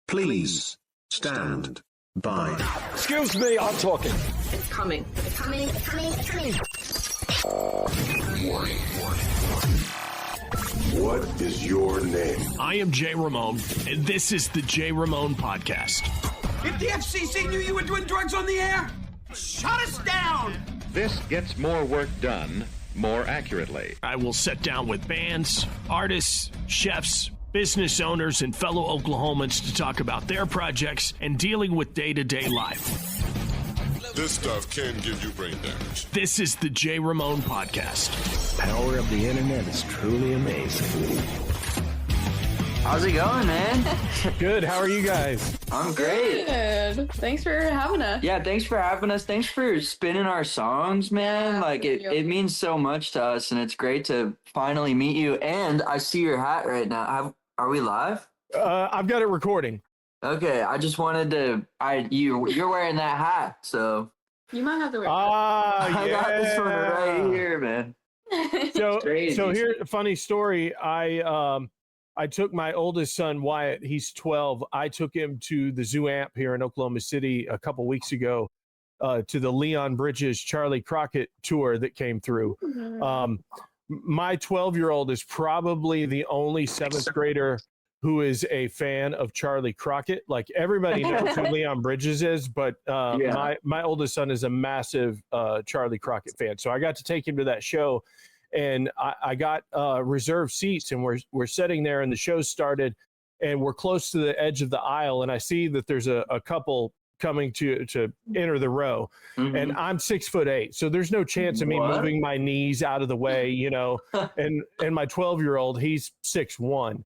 Please stand by. Excuse me, I'm talking. It's coming. It's coming. It's coming. It's coming. What is your name? I am Jay Ramone, and this is the Jay Ramone Podcast. If the FCC knew you were doing drugs on the air, shut us down! This gets more work done more accurately. I will sit down with bands, artists, chefs, business owners, and fellow Oklahomans to talk about their projects and dealing with day-to-day life. This stuff can give you brain damage. This is the Jay Ramone Podcast. Power of the internet is truly amazing. How's it going, man? Good. How are you guys? I'm great. Good. Thanks for having us. Yeah, thanks for having us. Thanks for spinning our songs, man. Like, it means so much to us, and it's great to finally meet you. And I see your hat right now. Are we live? I've got it recording. Okay, I just wanted to. You're wearing that hat, so You might have to wear I got this one right here, man. So crazy. Here, funny story. I took my oldest son Wyatt. He's 12. I took him to the Zoo Amp here in Oklahoma City a couple weeks ago to the Leon Bridges Charlie Crockett tour that came through. Mm-hmm. My 12-year-old is probably the only seventh grader who is a fan of Charlie Crockett. Like, everybody knows who Leon Bridges is, but my oldest son is a massive Charlie Crockett fan. So I got to take him to that show, and I got reserved seats, and we're sitting there, and the show started, and we're close to the edge of the aisle, and I see that there's a couple coming to enter the row, and I'm 6'8", so there's no chance of me moving my knees out of the way, you know. and my 12-year-old, he's 6'1".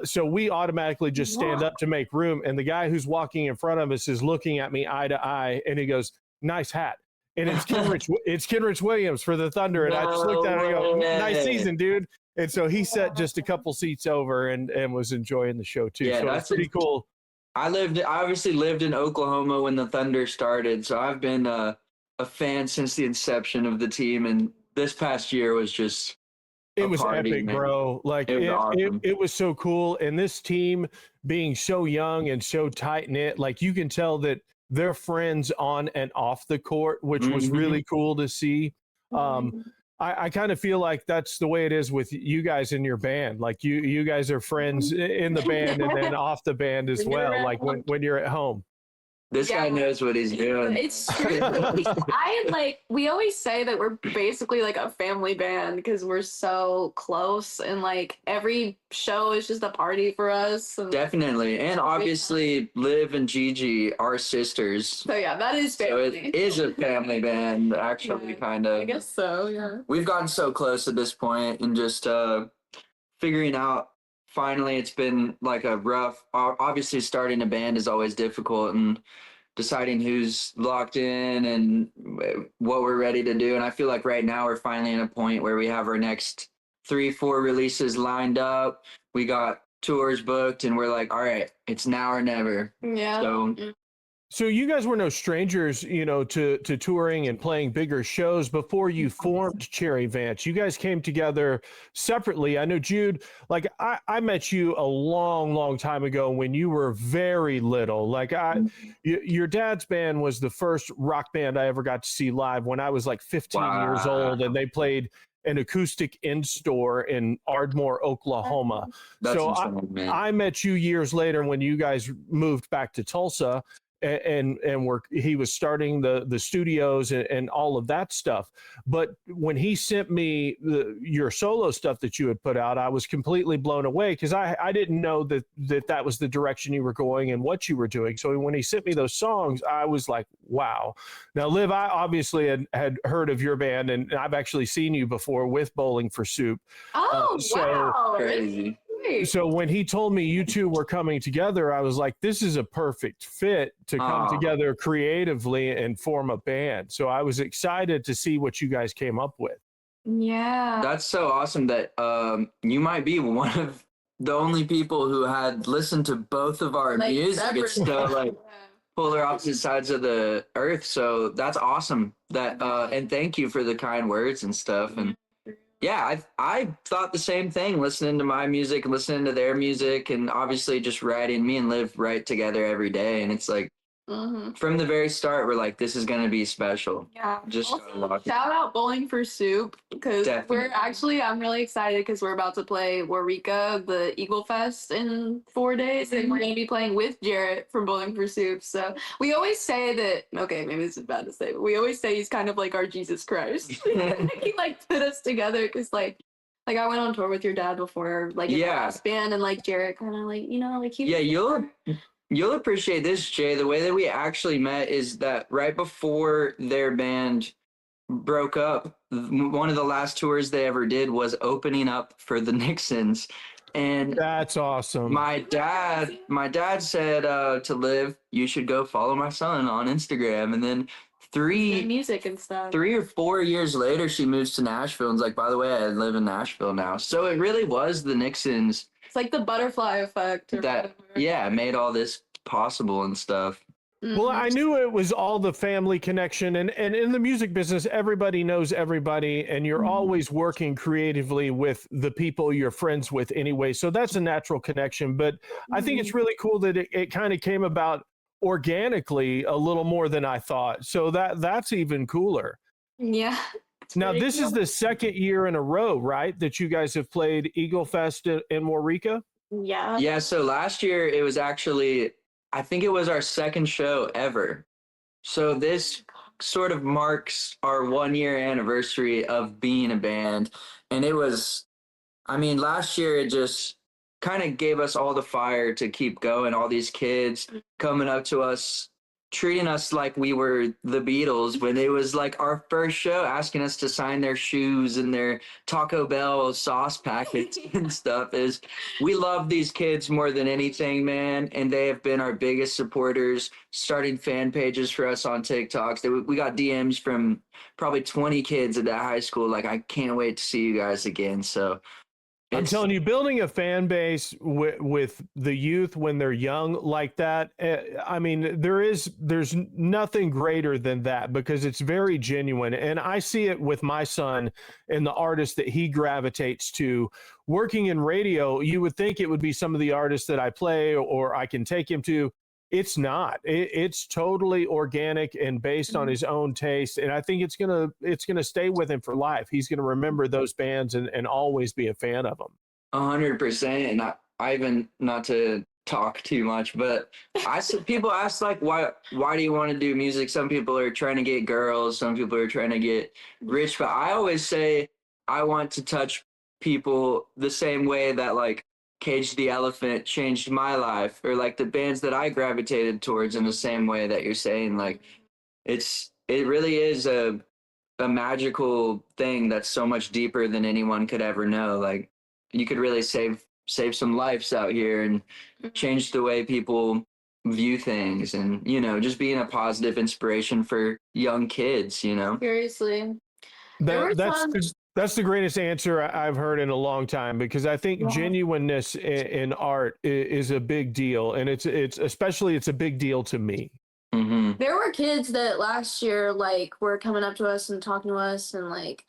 So we automatically just stand up to make room, and the guy who's walking in front of us is looking at me eye to eye, and he goes, "Nice hat." And it's Kenrich Williams for the Thunder, and I just looked at him and go, "Nice season, dude." And so he sat just a couple seats over and was enjoying the show too. Yeah, so that's pretty cool. I obviously lived in Oklahoma when the Thunder started, so I've been a fan since the inception of the team, and this past year was just it was party, epic, man. bro. Like, it was awesome. it was so cool, and this team being so young and so tight knit, like, you can tell that they're friends on and off the court, which was really cool to see. I kind of feel like that's the way it is with you guys in your band. Like, you guys are friends in the band and then off the band as well, like when you're at home. This guy knows what he's doing. It's true. We always say that we're basically like a family band because we're so close, and like every show is just a party for us. And Definitely. And obviously Liv and Gigi are sisters. So yeah, that is family. So it is a family band, actually, kind of. I guess so, yeah. We've gotten so close at this point, and just figuring out, finally, it's been like a rough, obviously starting a band is always difficult, and deciding who's locked in and what we're ready to do. And I feel like right now we're finally in a point where we have our next 3-4 releases lined up. We got tours booked, and we're like, all right, it's now or never. Yeah. So you guys were no strangers, you know, to touring and playing bigger shows before you formed Cherry Vance. You guys came together separately. I know, Jude, like, I met you a long time ago when you were very little. Like, your dad's band was the first rock band I ever got to see live when I was like 15 years old, and they played an acoustic in-store in Ardmore, Oklahoma. That's so insane, man. I met you years later when you guys moved back to Tulsa, and he was starting the studios and all of that stuff. But when he sent me your solo stuff that you had put out, I was completely blown away, because I didn't know that was the direction you were going and what you were doing. So when he sent me those songs, I was like, wow. Now, Liv, I obviously had heard of your band, and I've actually seen you before with Bowling for Soup. Oh, wow. Crazy. So when he told me you two were coming together, I was like, this is a perfect fit to come together creatively and form a band. So I was excited to see what you guys came up with. Yeah. That's so awesome that you might be one of the only people who had listened to both of our music. It's still like polar opposite sides of the earth. So that's awesome. That and thank you for the kind words and stuff. And yeah, I thought the same thing, listening to my music and listening to their music, and obviously just writing. Me and Liv write together every day, and it's like from the very start, we're like, this is gonna be special. Yeah. Just also, shout out Bowling for Soup, because I'm really excited because we're about to play Waurika, the Eaglefest, in 4 days, and we're gonna be playing with Jarrett from Bowling for Soup. So we always say that. Okay, maybe this is bad to say, but we always say he's kind of like our Jesus Christ. He like put us together because like I went on tour with your dad before, like in the last band, and like Jarrett kind of like like he You'll appreciate this, Jay. The way that we actually met is that right before their band broke up, one of the last tours they ever did was opening up for the Nixons. And that's awesome. My dad said to Liv, you should go follow my son on Instagram. And then music and stuff. 3 or 4 years later, she moves to Nashville and is like, by the way, I live in Nashville now. So it really was the Nixons. It's like the butterfly effect. Made all this possible and stuff. Well, I knew it was all the family connection, and in the music business, everybody knows everybody, and you're always working creatively with the people you're friends with anyway. So that's a natural connection. But I think it's really cool that it kind of came about organically a little more than I thought. So that's even cooler. Yeah. Now, this is the second year in a row, right, that you guys have played Eaglefest in Waurika? Yeah. Yeah, so last year it was actually, I think it was our second show ever. So this sort of marks our 1 year anniversary of being a band. And it was, last year it just kind of gave us all the fire to keep going. All these kids coming up to us, treating us like we were the Beatles when it was like our first show, asking us to sign their shoes and their Taco Bell sauce packets and stuff. We love these kids more than anything, man. And they have been our biggest supporters, starting fan pages for us on TikToks. We got DMs from probably 20 kids at that high school. Like, I can't wait to see you guys again. So I'm telling you, building a fan base with the youth when they're young like that, there's nothing greater than that, because it's very genuine. And I see it with my son and the artists that he gravitates to. Working in radio, you would think it would be some of the artists that I play or I can take him to. It's not. It's totally organic and based on his own taste. And I think it's gonna stay with him for life. He's gonna remember those bands and always be a fan of them. 100%. And I even, not to talk too much, but people ask like, why do you want to do music? Some people are trying to get girls. Some people are trying to get rich. But I always say I want to touch people the same way that like Cage the Elephant changed my life, or like the bands that I gravitated towards in the same way that you're saying. Like it really is a magical thing that's so much deeper than anyone could ever know. Like you could really save some lives out here and change the way people view things, and just being a positive inspiration for young kids, Seriously. That's the greatest answer I've heard in a long time, because I think genuineness in art is a big deal, and it's a big deal to me. Mm-hmm. There were kids that last year like were coming up to us and talking to us and like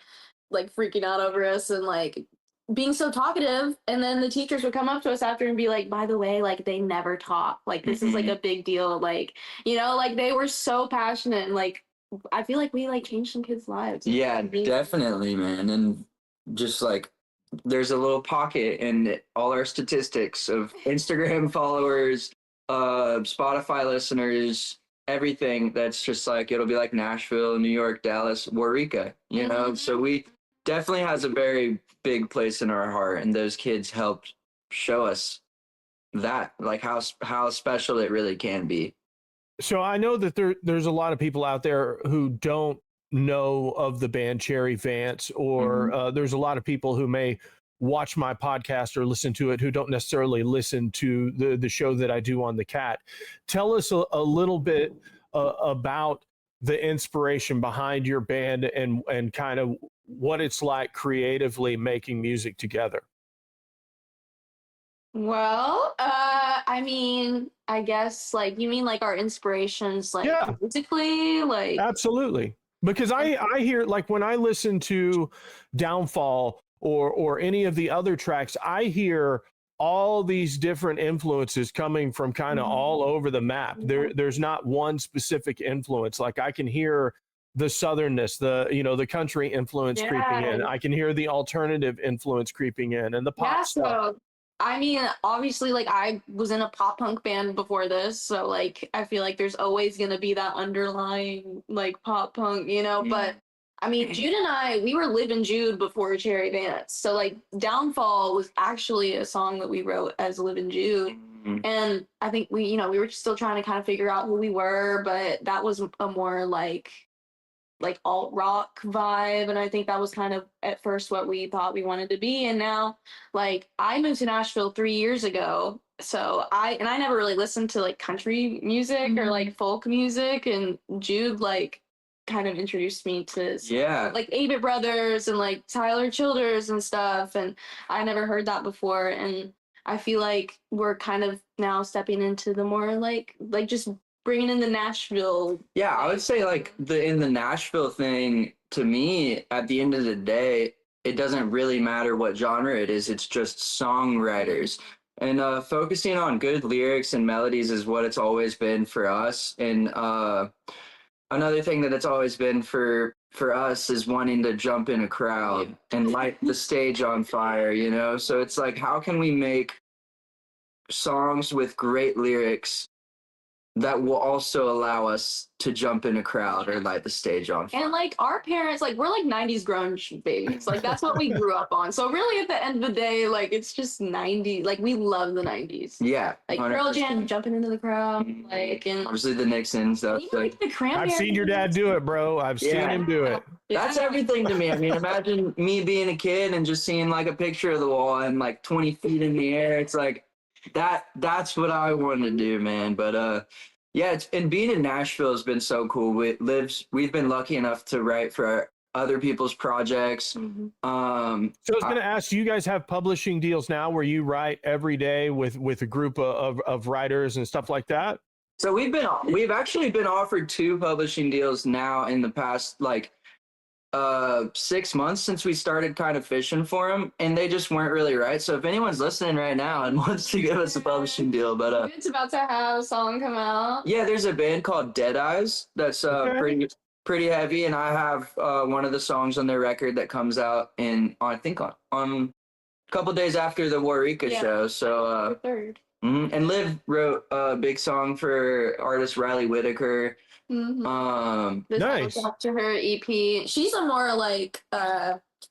freaking out over us and like being so talkative, and then the teachers would come up to us after and be like, by the way, like they never talk, like this is like a big deal, like like they were so passionate, and like I feel like we like changed some kids' lives. Yeah, definitely, man. And just like there's a little pocket in all our statistics of Instagram followers, Spotify listeners, everything that's just like, it'll be like Nashville, New York, Dallas, Waurika, So we definitely has a very big place in our heart, and those kids helped show us that, like how special it really can be. So I know that there's a lot of people out there who don't know of the band Cherry Vance, or there's a lot of people who may watch my podcast or listen to it who don't necessarily listen to the show that I do on the Cat. Tell us a little bit about the inspiration behind your band and kind of what it's like creatively making music together. Well, I guess like you mean like our inspirations, like musically, like absolutely. Because I hear, like when I listen to Downfall, or any of the other tracks, I hear all these different influences coming from kind of all over the map. There's not one specific influence. Like I can hear the southernness, the country influence creeping in. I can hear the alternative influence creeping in, and the pop stuff. So I mean, obviously, like I was in a pop punk band before this, so like I feel like there's always gonna be that underlying like pop punk, But I mean, Jude and I, we were Livin' Jude before Cherry Vance. So like Downfall was actually a song that we wrote as Livin' Jude. And I think we were still trying to kind of figure out who we were, but that was a more like alt rock vibe. And I think that was kind of at first what we thought we wanted to be. And now like I moved to Nashville 3 years ago. So I never really listened to like country music or like folk music, and Jude like kind of introduced me to like Avett Brothers and like Tyler Childers and stuff, and I never heard that before. And I feel like we're kind of now stepping into the more like just bringing in the Nashville. Yeah, I would say like in the Nashville thing, to me, at the end of the day, it doesn't really matter what genre it is. It's just songwriters. And focusing on good lyrics and melodies is what it's always been for us. And another thing that it's always been for us is wanting to jump in a crowd and light the stage on fire, So it's like, how can we make songs with great lyrics that will also allow us to jump in a crowd or light the stage on fire? And like our parents, like we're like 90s grunge babies. Like that's what we grew up on. So really at the end of the day, like it's just 90s. Like we love the 90s. Yeah. Like 100%. Pearl Jam, jumping into the crowd. Like, and obviously the Nixons. Like the Cranberries. I've seen your dad do it, bro. I've seen him do it. That's everything to me. I mean, imagine me being a kid and just seeing like a picture of the wall and like 20 feet in the air. It's like, that's what I want to do, man. But and being in Nashville has been so cool. We've been lucky enough to write for other people's projects. So I was going to ask, you guys have publishing deals now where you write every day with a group of writers and stuff like that? So we've actually been offered 2 publishing deals now in the past 6 months since we started kind of fishing for them, and they just weren't really right. So if anyone's listening right now and wants to give us a publishing deal, but it's about to have a song come out. Yeah, there's a band called Dead Eyes that's pretty heavy, and I have one of the songs on their record that comes out I think on a couple days after the Waurika show. So and Liv wrote a big song for artist Riley Whitaker. Nice. To her EP. She's a more like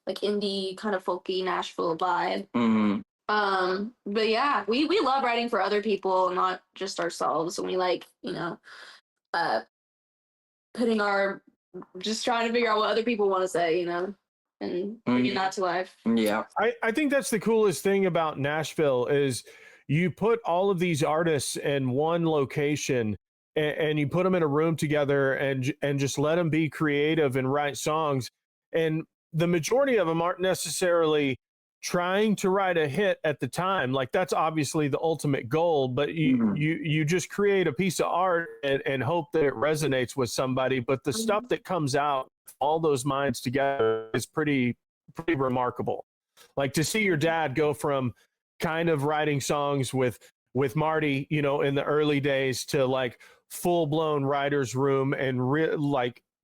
indie kind of folky Nashville vibe. But yeah, we love writing for other people, not just ourselves. And we like, putting just trying to figure out what other people want to say, and bringing that to life. Yeah. I think that's the coolest thing about Nashville is you put all of these artists in one location and you put them in a room together and just let them be creative and write songs. And the majority of them aren't necessarily trying to write a hit at the time. Like that's obviously the ultimate goal, but you just create a piece of art and hope that it resonates with somebody. But the stuff that comes out, all those minds together, is pretty remarkable. Like to see your dad go from kind of writing songs with Marty, in the early days to like full-blown writer's room and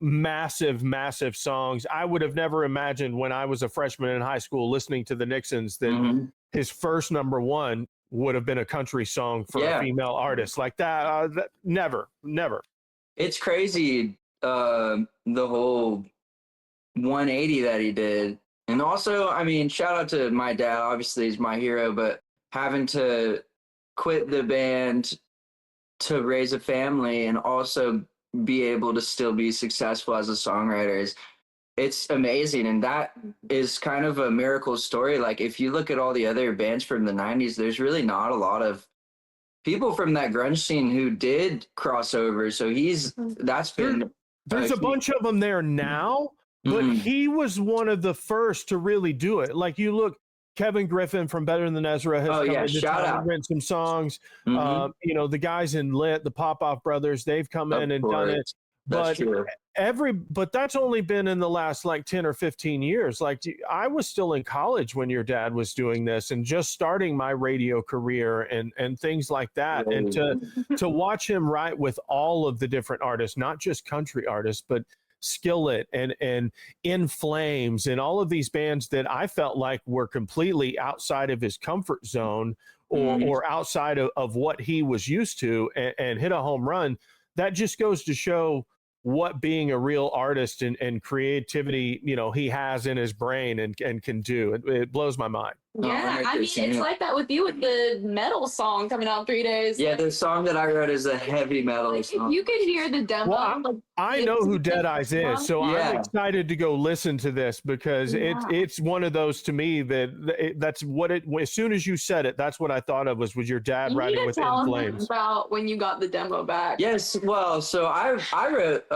massive songs. I would have never imagined when I was a freshman in high school listening to the Nixons that his first number one would have been a country song for a female artist like that. Never. It's crazy, the whole 180 that he did. And also, I mean, shout out to my dad. Obviously, he's my hero, but having to quit the band to raise a family and also be able to still be successful as a songwriter it's amazing. And that is kind of a miracle story. Like if you look at all the other bands from the 90s, there's really not a lot of people from that grunge scene who did cross over. So there's a bunch of them there now, but he was one of the first to really do it. Like you look, Kevin Griffin from Better Than Ezra has come into town and written some songs. The guys in Lit, the Pop-Off Brothers, they've come in and done it. But but that's only been in the last like 10 or 15 years. Like I was still in college when your dad was doing this and just starting my radio career and things like that. And to watch him write with all of the different artists, not just country artists, but Skillet and In Flames and all of these bands that I felt like were completely outside of his comfort zone or outside of what he was used to and hit a home run. That just goes to show what being a real artist and creativity, he has in his brain and can do. It blows my mind. Yeah, I mean, it's like that with you with the metal song coming out in 3 days. Yeah, the song that I wrote is a heavy metal song. If you could hear the demo. Well, I know who Dead Eyes is, so I'm excited to go listen to this because it's one of those to me that's what it. As soon as you said it, that's what I thought of was your dad writing with In Flames. About when you got the demo back. Yes, well, so I wrote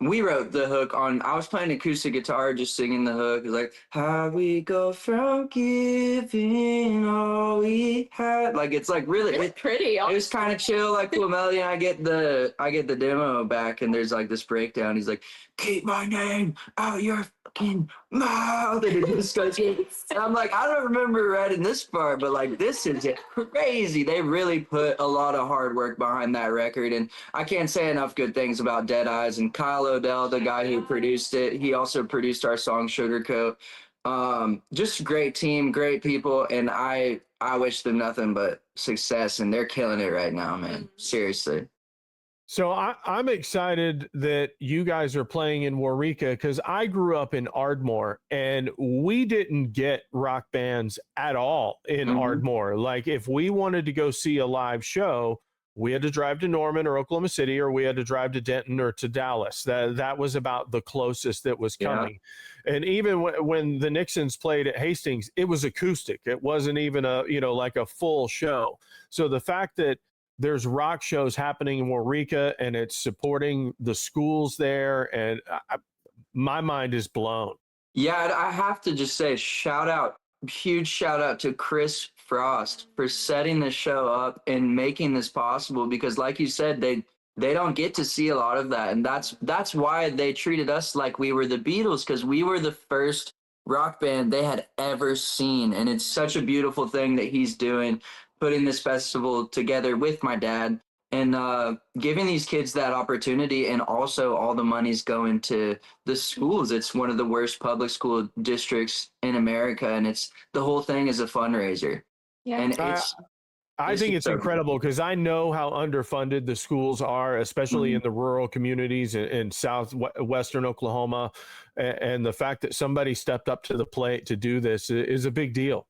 we wrote the hook I was playing acoustic guitar, just singing the hook. It's like, how we go from giving all we had. Like, it's like really pretty. It was kind of chill, like cool melody. And I get the demo back and there's like this breakdown. He's like, keep my name out your fucking mouth. And it just goes, and I'm like, I don't remember writing this part, but like, this is crazy. They really put a lot of hard work behind that record. And I can't say enough good things about Dead Eyes and Kyle Odell, the guy who produced it. He also produced our song Sugarcoat. Just a great team, great people. And I wish them nothing but success, and they're killing it right now, man. Seriously. So I'm excited that you guys are playing in Waurika because I grew up in Ardmore and we didn't get rock bands at all in Ardmore. Like if we wanted to go see a live show, we had to drive to Norman or Oklahoma City, or we had to drive to Denton or to Dallas. That was about the closest that was coming. Yeah. And even when the Nixons played at Hastings, it was acoustic. It wasn't even like a full show. So the fact that there's rock shows happening in Waurika and it's supporting the schools there, and my mind is blown. Yeah, I have to just say huge shout out to Chris Frost for setting this show up and making this possible, because like you said, they don't get to see a lot of that. And that's why they treated us like we were the Beatles, because we were the first rock band they had ever seen. And it's such a beautiful thing that he's doing, putting this festival together with my dad and giving these kids that opportunity. And also all the money's going to the schools. It's one of the worst public school districts in America. And the whole thing is a fundraiser. Yeah. And I think it's incredible because I know how underfunded the schools are, especially in the rural communities in southwestern Oklahoma. And the fact that somebody stepped up to the plate to do this is a big deal.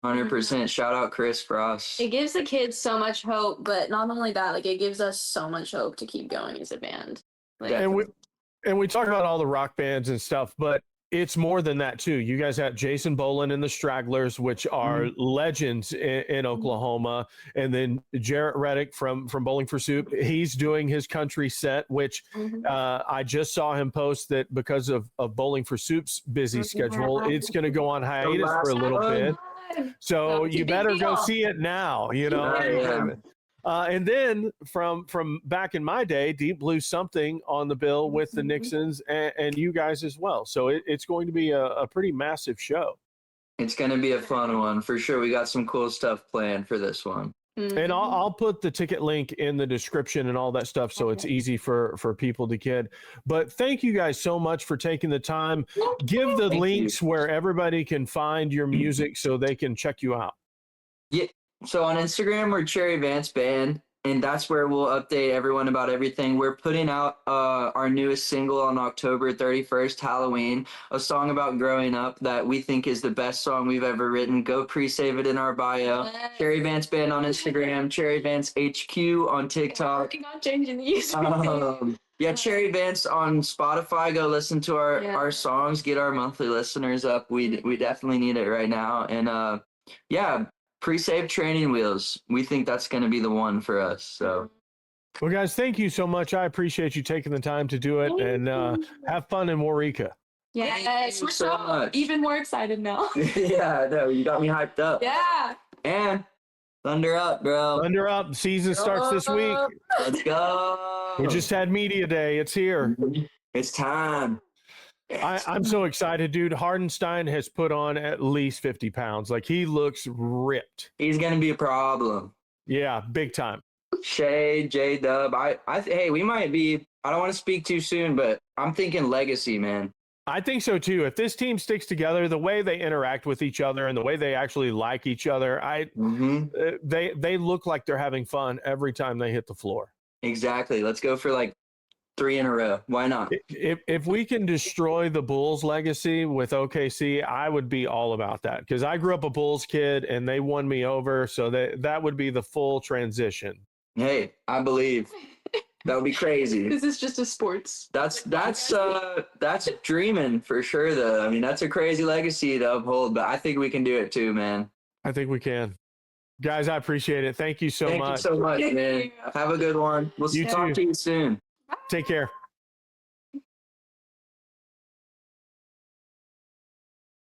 100%. Shout out Chris Frost. It gives the kids so much hope, but not only that, like it gives us so much hope to keep going as a band. Like, and we talk about all the rock bands and stuff, but it's more than that too. You guys have Jason Boland and the Stragglers, which are legends in Oklahoma, and then Jarrett Reddick from Bowling for Soup. He's doing his country set, which I just saw him post that because of Bowling for Soup's busy schedule, it's going to go on hiatus for a little bit. So you better go see it now, and then from back in my day, Deep Blue Something on the bill with the Nixons and you guys as well. So it's going to be a pretty massive show. It's going to be a fun one for sure. We got some cool stuff planned for this one. And I'll put the ticket link in the description and all that stuff, so it's easy for people to get. But thank you guys so much for taking the time. Give the links where everybody can find your music so they can check you out. Yeah. So on Instagram, we're Cherry Vance Band, and that's where we'll update everyone about everything. We're putting out our newest single on October 31st, Halloween, a song about growing up that we think is the best song we've ever written. Go pre-save it in our bio. Cherry Vance Band on Instagram, Cherry Vance HQ on TikTok. Working on changing the username. Yeah, Cherry Vance on Spotify. Go listen to our songs, get our monthly listeners up. We definitely need it right now. And pre-save Training Wheels. We think that's going to be the one for us. So, well, guys, thank you so much. I appreciate you taking the time to do it, and have fun in Waurika. Yes, we're so much. Even more excited now. Yeah, no, you got me hyped up. Yeah. And thunder up, bro. Thunder up. Season starts this week. Let's go. We just had media day. It's here. It's time. I'm so excited, dude. Hardenstein has put on at least 50 pounds. Like, he looks ripped. He's going to be a problem. Yeah, big time. Shay, J-Dub. Hey, we might be, I don't want to speak too soon, but I'm thinking legacy, man. I think so too. If this team sticks together, the way they interact with each other and the way they actually like each other, they look like they're having fun every time they hit the floor. Exactly. Let's go for like 3 in a row. Why not? If we can destroy the Bulls legacy with OKC, I would be all about that, because I grew up a Bulls kid and they won me over. So that would be the full transition. Hey, I believe. That would be crazy. This is just a sports. That's dreaming for sure, though. I mean, that's a crazy legacy to uphold, but I think we can do it too, man. I think we can. Guys, I appreciate it. Thank you so much. Thank you so much, man. Have a good one. We'll talk to you soon. Take care.